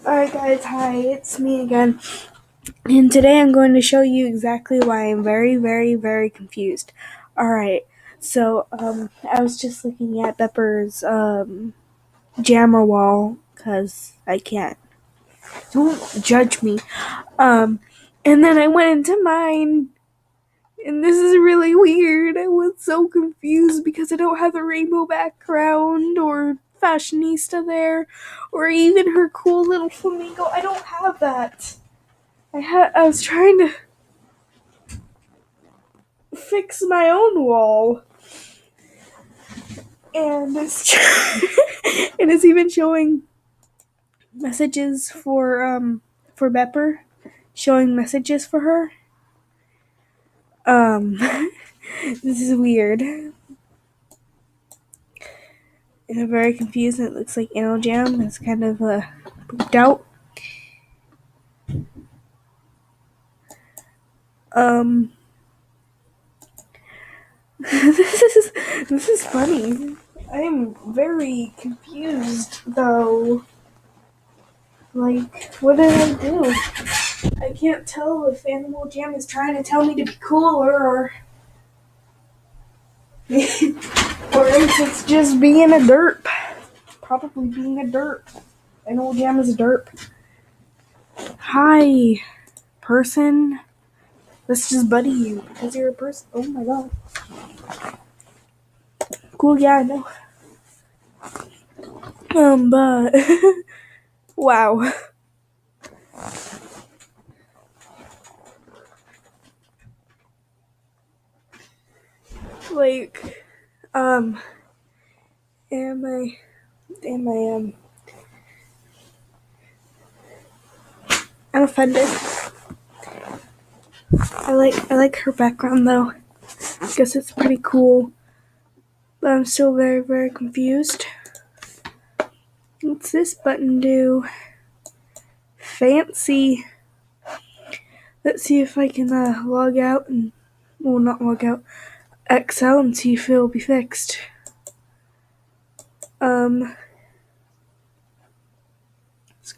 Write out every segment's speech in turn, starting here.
Alright guys, hi, it's me again. And today I'm going to show you exactly why I'm very, very, very confused. Alright, so I was just looking at Bepper's jammer wall, because I can't. Don't judge me. And then I went into mine, and this is really weird. I was so confused because I don't have a rainbow background or fashionista there, or even her cool little flamingo. I don't have that. I was trying to fix my own wall, and it's and it's even showing messages for Bepper, showing messages for her. This is weird. And I'm very confused. It looks like Anal Jam is kind of pooped out. This is funny. I am very confused though. Like, what did I do? I can't tell if Animal Jam is trying to tell me to be cooler or if it's just being a derp. Probably being a derp. Animal Jam is a derp. Hi, person. Let's just buddy you because you're a person. Oh my god. Cool, yeah, I know. But wow. Like, am I I'm offended. I like her background though. I guess it's pretty cool. But I'm still very, very confused. What's this button do? Fancy. Let's see if I can log out and, well, not log out, Excel and see if it'll be fixed. Let's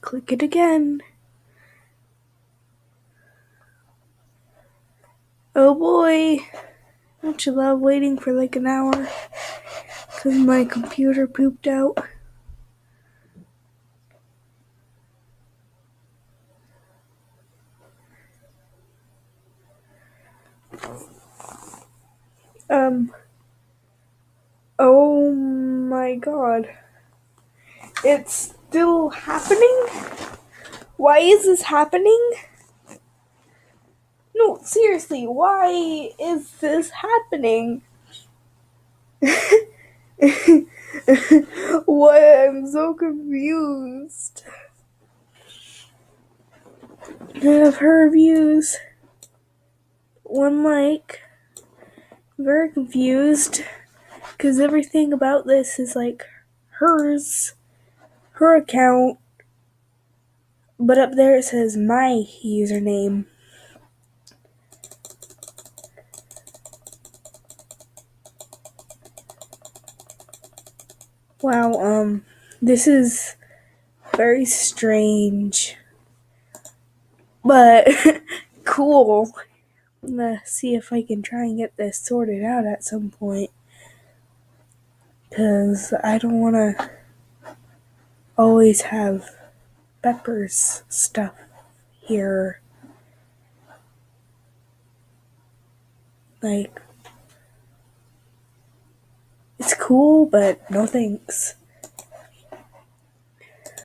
click it again. Oh boy. Don't you love waiting for like an hour? Because my computer pooped out. Oh my god. It's still happening? Why is this happening? No, seriously, why is this happening? What? I'm so confused. I have her reviews. 1 like. Very confused. Because everything about this is like hers. Her account. But up there it says my username. Wow, this is very strange. But cool. I'm gonna see if I can try and get this sorted out at some point. Because I don't want to always have Bepper's stuff here. Like, it's cool, but no thanks.